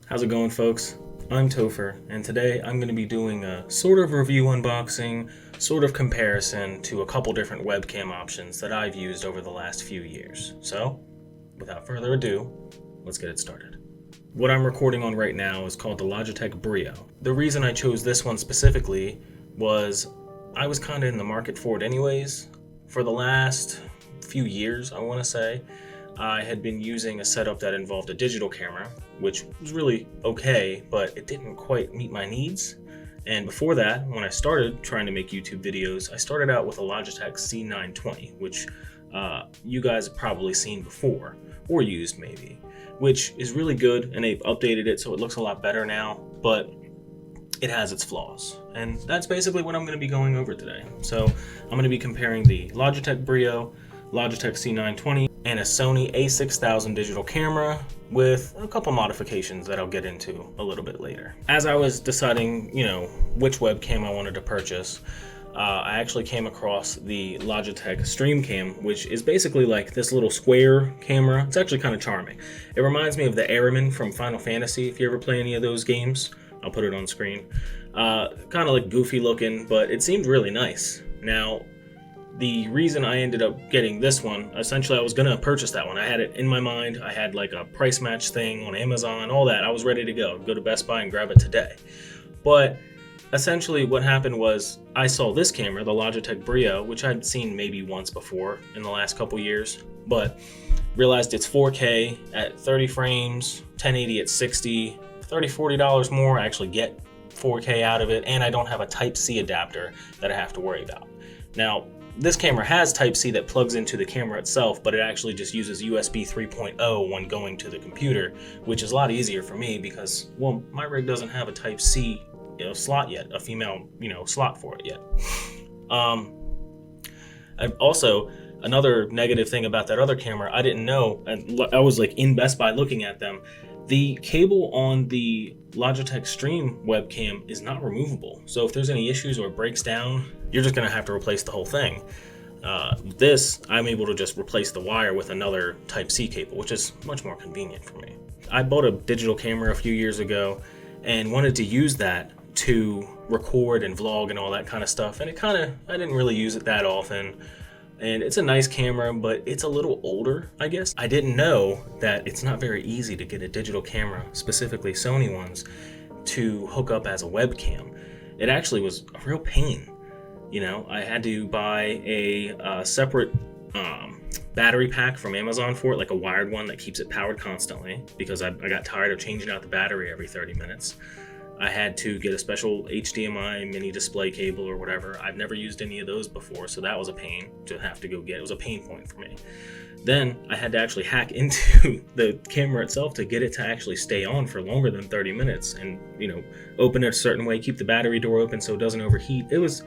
How's it going, folks? I'm Topher, and today I'm going to be doing a sort of review unboxing, sort of comparison to a couple different webcam options that I've used over the last few years. So, without further ado, let's get it started. What I'm recording on right now is called the Logitech Brio. The reason I chose this one specifically was I was kind of in the market for it anyways. For the last few years, I want to say, I had been using a setup that involved a digital camera, which was really okay, but it didn't quite meet my needs. And before that, when I started trying to make YouTube videos, I started out with a Logitech C920, which you guys have probably seen before, or used maybe, which is really good, and they've updated it so it looks a lot better now, but it has its flaws. And that's basically what I'm going to be going over today. So I'm going to be comparing the Logitech Brio, Logitech C920, and a Sony a6000 digital camera with a couple modifications that I'll get into a little bit later. As I was deciding, which webcam I wanted to purchase, I actually came across the Logitech StreamCam, which is basically like this little square camera. It's actually kind of charming. It reminds me of the Airman from Final Fantasy, if you ever play any of those games. I'll put it on screen. Kind of like goofy looking, but it seemed really nice. Now, the reason I ended up getting this one, essentially I was going to purchase that one. I had it in my mind. I had like a price match thing on Amazon, all that. I was ready to go to Best Buy and grab it today. But essentially what happened was I saw this camera, the Logitech Brio, which I'd seen maybe once before in the last couple years, but realized it's 4K at 30 frames, 1080 at 60, $30-$40 more. I actually get 4K out of it, and I don't have a Type-C adapter that I have to worry about. Now, this camera has Type-C that plugs into the camera itself, but it actually just uses USB 3.0 when going to the computer, which is a lot easier for me because, well, my rig doesn't have a Type-C slot yet, a female slot for it yet. Also, another negative thing about that other camera, I didn't know, and I was like in Best Buy looking at them, the cable on the Logitech Stream webcam is not removable. So if there's any issues or it breaks down, you're just gonna have to replace the whole thing. This, I'm able to just replace the wire with another Type-C cable, which is much more convenient for me. I bought a digital camera a few years ago and wanted to use that to record and vlog and all that kind of stuff. And I didn't really use it that often. And it's a nice camera, but it's a little older, I guess. I didn't know that it's not very easy to get a digital camera, specifically Sony ones, to hook up as a webcam. It actually was a real pain. I had to buy a separate battery pack from Amazon for it, like a wired one that keeps it powered constantly, because I got tired of changing out the battery every 30 minutes. I had to get a special HDMI mini display cable or whatever. I've never used any of those before, so that was a pain to have to go get. It was a pain point for me. Then I had to actually hack into the camera itself to get it to actually stay on for longer than 30 minutes and, open it a certain way, keep the battery door open so it doesn't overheat. It was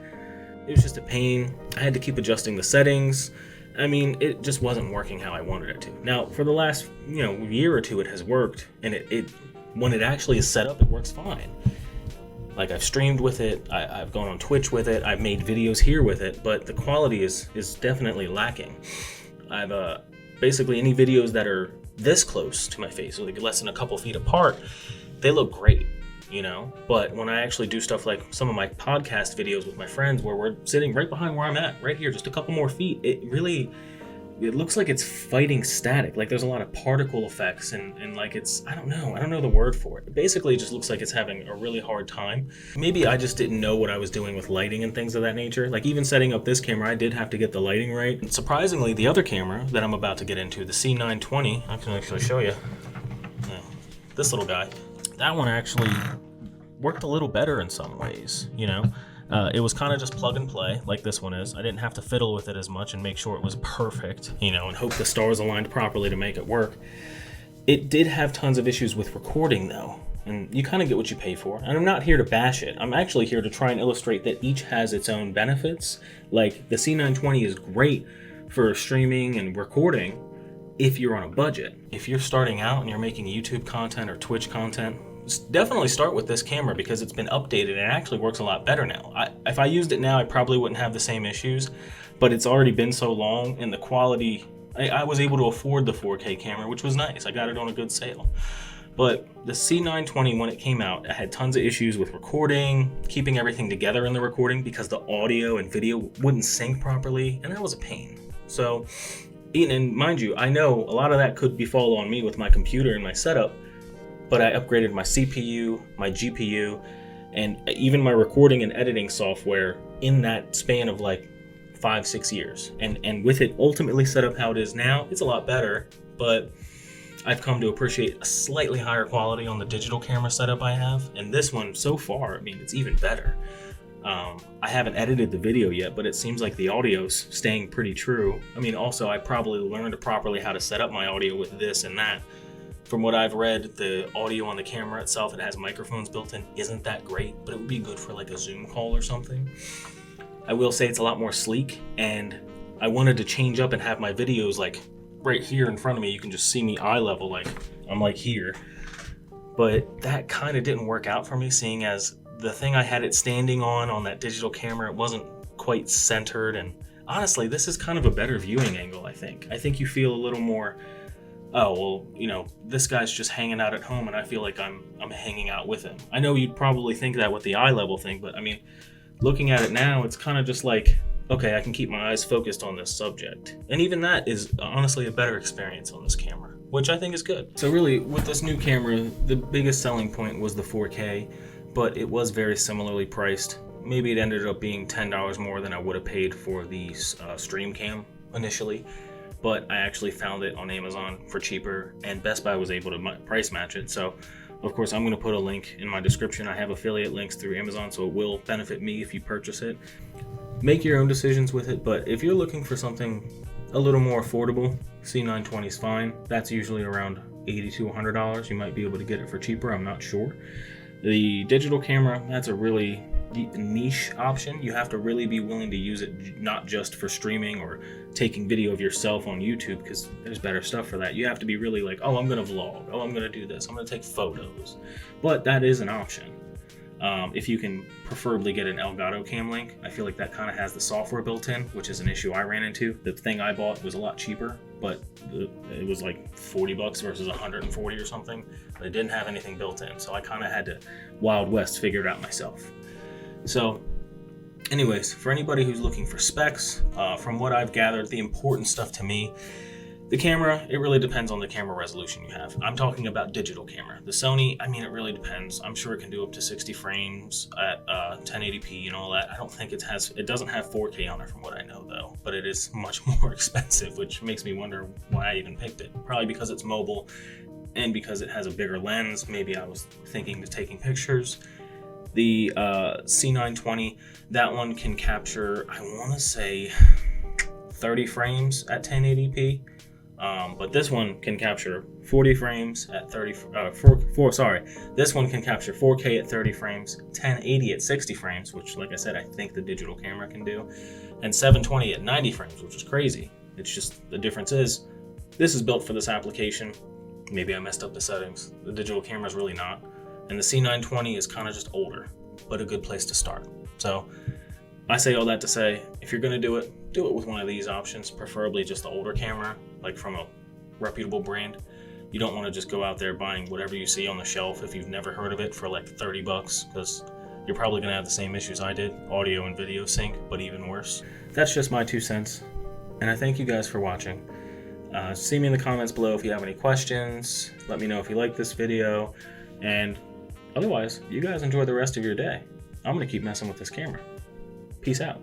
just a pain. I had to keep adjusting the settings. I mean, it just wasn't working how I wanted it to. Now, for the last, year or two, it has worked, and it when it actually is set up, it works fine. Like, I've streamed with it, I've gone on Twitch with it, I've made videos here with it, but the quality is definitely lacking. I've basically any videos that are this close to my face, so like less than a couple feet apart, they look great, But when I actually do stuff like some of my podcast videos with my friends where we're sitting right behind where I'm at, right here, just a couple more feet, it looks like it's fighting static. Like there's a lot of particle effects and like I don't know the word for it. Basically, it just looks like it's having a really hard time. Maybe I just didn't know what I was doing with lighting and things of that nature. Like even setting up this camera, I did have to get the lighting right. And surprisingly, the other camera that I'm about to get into, the C920, I can actually show you. Yeah, this little guy. That one actually worked a little better in some ways, It was kind of just plug and play like this one is. I didn't have to fiddle with it as much and make sure it was perfect, and hope the stars aligned properly to make it work. It did have tons of issues with recording though, and you kind of get what you pay for. And I'm not here to bash it. I'm actually here to try and illustrate that each has its own benefits. Like the C920 is great for streaming and recording if you're on a budget. If you're starting out and you're making YouTube content or Twitch content, definitely start with this camera because it's been updated and it actually works a lot better now. If I used it now, I probably wouldn't have the same issues, but it's already been so long and the quality, I was able to afford the 4K camera, which was nice. I got it on a good sale. But the C920, when it came out, it had tons of issues with recording, keeping everything together in the recording because the audio and video wouldn't sync properly, and that was a pain. So, and mind you, I know a lot of that could fall on me with my computer and my setup, but I upgraded my CPU, my GPU, and even my recording and editing software in that span of like 5-6 years. And with it ultimately set up how it is now, it's a lot better, but I've come to appreciate a slightly higher quality on the digital camera setup I have, and this one so far, I mean, it's even better. I haven't edited the video yet, but it seems like the audio's staying pretty true. I mean, also, I probably learned properly how to set up my audio with this and that. From what I've read, the audio on the camera itself, it has microphones built in, isn't that great, but it would be good for like a Zoom call or something. I will say it's a lot more sleek, and I wanted to change up and have my videos like right here in front of me. You can just see me eye level, like I'm like here. But that kind of didn't work out for me, seeing as the thing I had it standing on that digital camera, it wasn't quite centered. And honestly, this is kind of a better viewing angle, I think. I think you feel a little more, oh, well, you know, this guy's just hanging out at home and I feel like I'm hanging out with him. I know you'd probably think that with the eye level thing, but I mean, looking at it now, it's kind of just like, okay, I can keep my eyes focused on this subject. And even that is honestly a better experience on this camera, which I think is good. So really, with this new camera, the biggest selling point was the 4K, but it was very similarly priced. Maybe it ended up being $10 more than I would have paid for the Stream Cam initially, but I actually found it on Amazon for cheaper, and Best Buy was able to price match it. So of course, I'm going to put a link in my description. I have affiliate links through Amazon, so it will benefit me if you purchase it. Make your own decisions with it, but if you're looking for something a little more affordable, C920 is fine. That's usually around $80 to $100. You might be able to get it for cheaper, I'm not sure. The digital camera, that's a really niche option. You have to really be willing to use it not just for streaming or taking video of yourself on YouTube, because there's better stuff for that. You have to be really like, oh, I'm going to vlog, oh, I'm going to do this, I'm going to take photos. But that is an option. If you can preferably get an Elgato Cam Link, I feel like that kind of has the software built in, which is an issue I ran into. The thing I bought was a lot cheaper, but it was like $40 versus $140 or something. But it didn't have anything built in, so I kind of had to Wild West figure it out myself. So anyways, for anybody who's looking for specs, from what I've gathered, the important stuff to me, the camera, it really depends on the camera resolution you have. I'm talking about digital camera. The Sony, I mean, it really depends. I'm sure it can do up to 60 frames at 1080p and all that. I don't think it doesn't have 4K on it from what I know though, but it is much more expensive, which makes me wonder why I even picked it. Probably because it's mobile and because it has a bigger lens. Maybe I was thinking of taking pictures. The C920, that one can capture, I want to say 30 frames at 1080p. But this one can capture 40 frames at this one can capture 4K at 30 frames, 1080 at 60 frames, which like I said, I think the digital camera can do, and 720 at 90 frames, which is crazy. It's just, the difference is, this is built for this application. Maybe I messed up the settings. The digital camera is really not. And the C920 is kind of just older, but a good place to start. So I say all that to say, if you're going to do it with one of these options, preferably just the older camera, like from a reputable brand. You don't want to just go out there buying whatever you see on the shelf if you've never heard of it for like $30, because you're probably going to have the same issues I did, audio and video sync, but even worse. That's just my 2 cents, and I thank you guys for watching. See me in the comments below if you have any questions. Let me know if you like this video, and otherwise, you guys enjoy the rest of your day. I'm going to keep messing with this camera. Peace out.